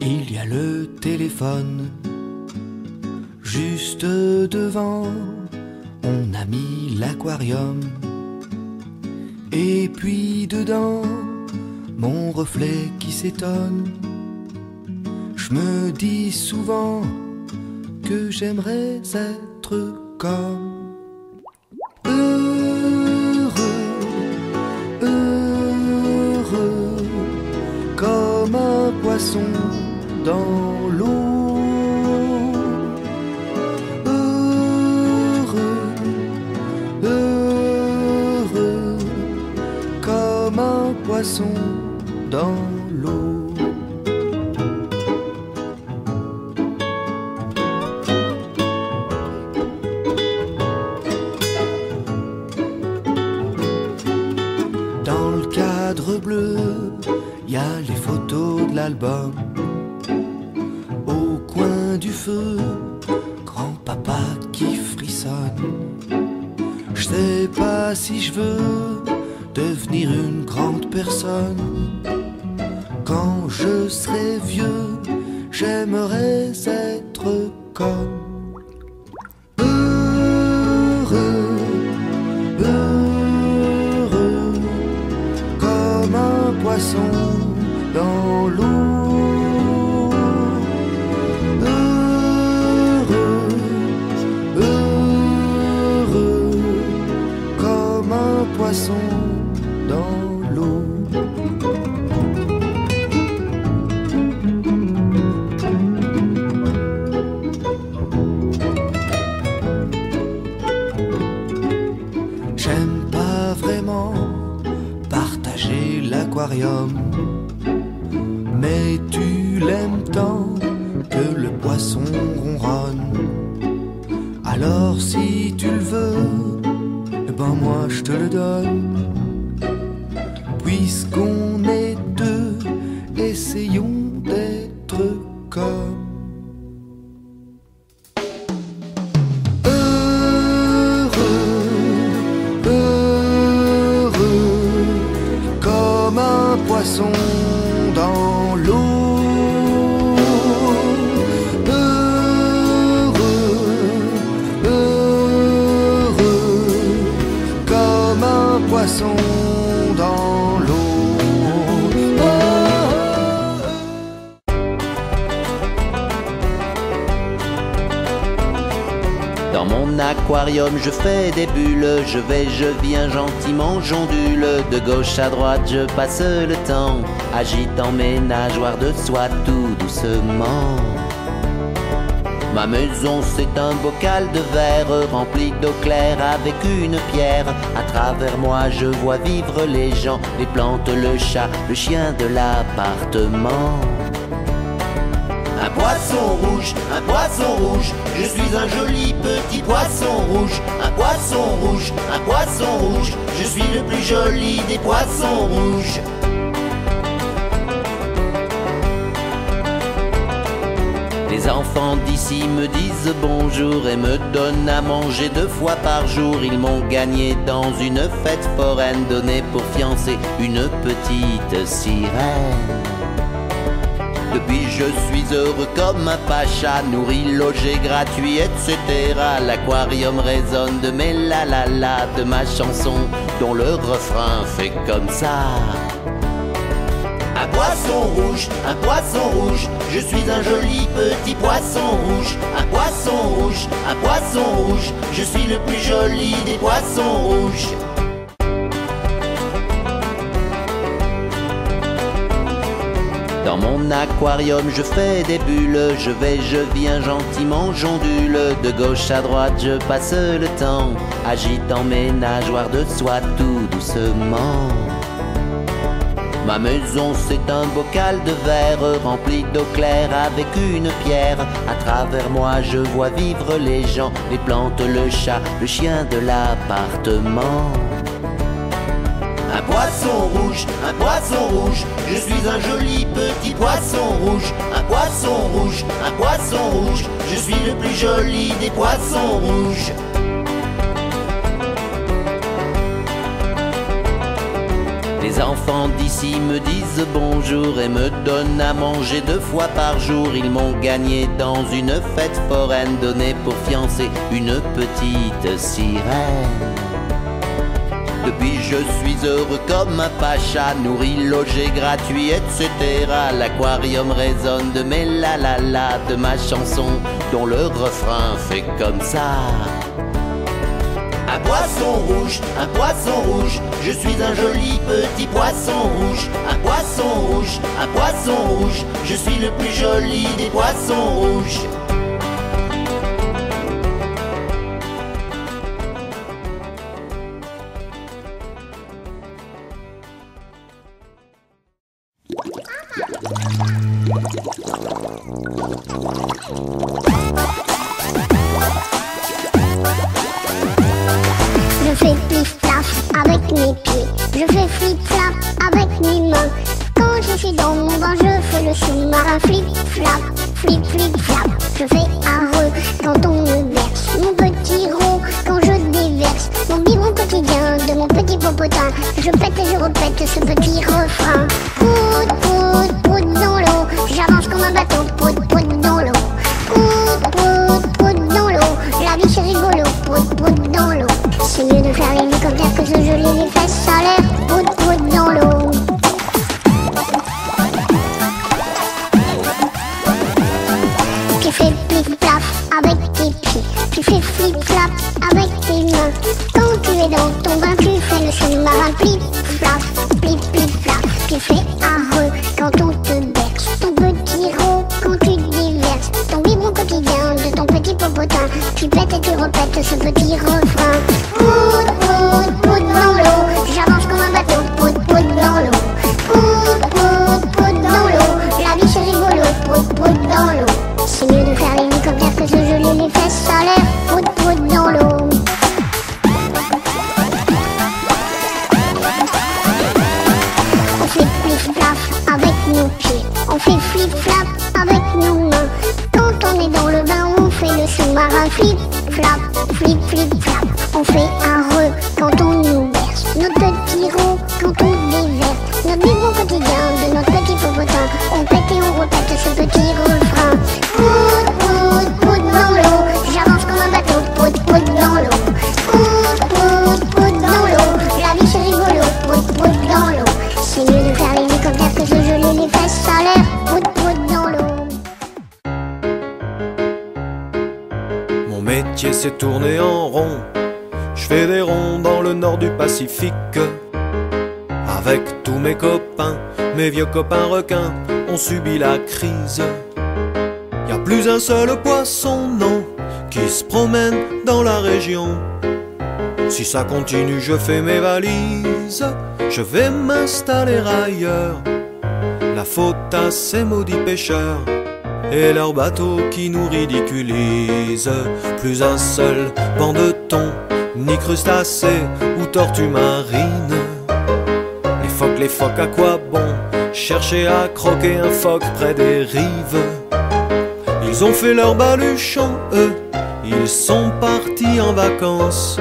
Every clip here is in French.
Il y a le téléphone juste devant, on a mis l'aquarium. Et puis dedans, mon reflet qui s'étonne. Je me dis souvent que j'aimerais être comme heureux, comme un poisson dans l'eau. Heureux, comme un poisson dans l'eau. Dans le cadre bleu, y a les photos de l'album. Au coin du feu, grand-papa qui frissonne. Je sais pas si je veux devenir une grande personne. Quand je serai vieux, j'aimerais être comme heureux, comme un poisson dans l'eau. Poisson dans l'eau. J'aime pas vraiment partager l'aquarium, mais tu l'aimes tant que le poisson ronronne. Alors si tu le veux, ben moi je te le donne. Puisqu'on est deux, essayons d'être comme heureux, comme un poisson dans l'eau. Poisson dans l'eau. Dans mon aquarium je fais des bulles, je vais, je viens gentiment, j'ondule. De gauche à droite je passe le temps, agitant mes nageoires de soie tout doucement. Ma maison c'est un bocal de verre rempli d'eau claire avec une pierre. À travers moi je vois vivre les gens, les plantes, le chat, le chien de l'appartement. Un poisson rouge, je suis un joli petit poisson rouge. Un poisson rouge, je suis le plus joli des poissons rouges. Les enfants d'ici me disent bonjour et me donnent à manger 2 fois par jour. Ils m'ont gagné dans une fête foraine, donné pour fiancée une petite sirène. Depuis je suis heureux comme un pacha, nourri, logé, gratuit, etc. L'aquarium résonne de mes la la la, de ma chanson dont le refrain fait comme ça. Un poisson rouge, je suis un joli petit poisson rouge. Un poisson rouge, je suis le plus joli des poissons rouges. Dans mon aquarium je fais des bulles, je vais, je viens gentiment, j'ondule. De gauche à droite je passe le temps, agitant mes nageoires de soie tout doucement. Ma maison c'est un bocal de verre rempli d'eau claire avec une pierre. À travers moi je vois vivre les gens, les plantes, le chat, le chien de l'appartement. Un poisson rouge, je suis un joli petit poisson rouge. Un poisson rouge, je suis le plus joli des poissons rouges. Les enfants d'ici me disent bonjour et me donnent à manger 2 fois par jour. Ils m'ont gagné dans une fête foraine, donné pour fiancée une petite sirène. Depuis je suis heureux comme un pacha, nourri, logé, gratuit, etc. L'aquarium résonne de mes la la la, de ma chanson dont le refrain fait comme ça. Un poisson rouge, je suis un joli petit poisson rouge. Un poisson rouge, je suis le plus joli des poissons rouges. Je fais plif-plaf avec mes pieds, je fais flip-flap avec mes mains. Quand je suis dans mon bain, je fais le sous-marin flip-flap, flip-flip-flap. Je fais arreux quand on me berce, mon petit rond quand je déverse mon biberon quotidien de mon petit popotin. Je pète et je répète ce petit refrain. Prout, prout, prout dans l'eau, j'avance comme un bateau, prout, prout dans l'eau. Prout, prout, prout dans l'eau, la vie c'est rigolo, prout, prout dans l'eau. C'est mieux de faire l'hélicoptère que se geler les fesses à l'air, prout, prout dans l'eau. Tu fais plif-plaf avec tes pieds, tu fais flip-flap avec tes mains. Quand tu es dans ton bain, tu fais le sous-marin plif-flap, plif-plif-flap. Tu fais arreux quand on te berce, ton petit rond quand tu déverses ton biberon quotidien de ton petit popotin. Tu pètes et tu répètes ce petit refrain. Prout, prout, prout dans l'eau, j'avance comme un bateau, prout, prout dans l'eau. Prout, prout, prout dans l'eau, la vie c'est rigolo, prout, prout dans l'eau. C'est mieux de faire l'hélicoptère que se geler les fesses à l'air, prout, prout dans l'eau. On fait plif-plaf avec nos pieds, on fait flip-flap avec nos mains. Quand on est dans le bain, on fait le sous-marin flip-flap, flip-flip-flap. On fait arreux quand on nous berce, notre petit rond quand on déverse notre biberon quotidien de notre petit popotin. On pète et on répète ce petit refrain. Prout, prout, prout dans l'eau, j'avance comme un bateau, prout, prout dans l'eau. Prout, prout, prout dans l'eau, la vie c'est rigolo, prout, prout dans l'eau. C'est mieux de faire l'hélicoptère que se geler les fesses à l'air, prout, prout dans l'eau. Mon métier c'est tourner en rond. Je fais des ronds dans le nord du Pacifique. Avec tous mes copains, mes vieux copains requins, on subit la crise. Y a plus un seul poisson, non, qui se promène dans la région. Si ça continue, je fais mes valises, je vais m'installer ailleurs. La faute à ces maudits pêcheurs et leurs bateaux qui nous ridiculisent. Plus un seul banc de thon, ni crustacés ou tortues marines. Les phoques, à quoi bon chercher à croquer un phoque près des rives? Ils ont fait leur baluchon, eux, ils sont partis en vacances.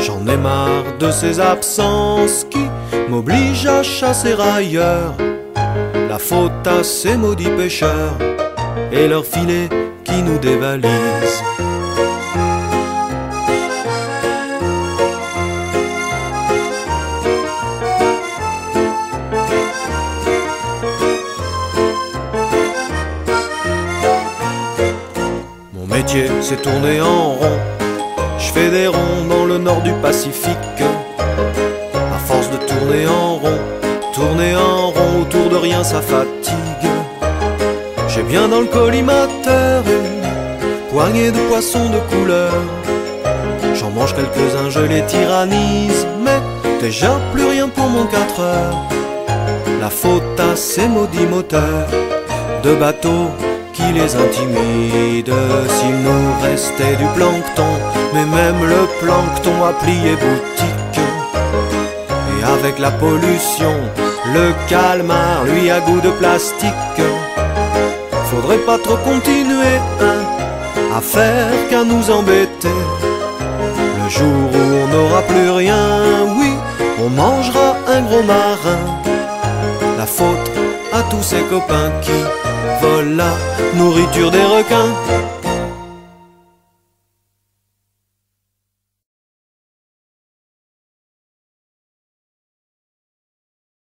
J'en ai marre de ces absences qui m'obligent à chasser ailleurs. La faute à ces maudits pêcheurs et leurs filets qui nous dévalisent. Mon métier c'est tourner en rond. Je fais des ronds dans le nord du Pacifique. À force de tourner en rond autour de rien ça fatigue. J'ai bien dans le collimateur une poignée de poissons de couleur. J'en mange quelques-uns, je les tyrannise, mais déjà plus rien pour mon 4 heures. La faute à ces maudits moteurs de bateaux qui les intimident. S'il nous restait du plancton, mais même le plancton a plié boutique. Et avec la pollution, le calmar lui a goût de plastique. Faudrait pas trop continuer à faire qu'à nous embêter. Le jour où on n'aura plus rien, oui, on mangera un gros aux marins. La faute à tous ces copains qui volent la nourriture des requins.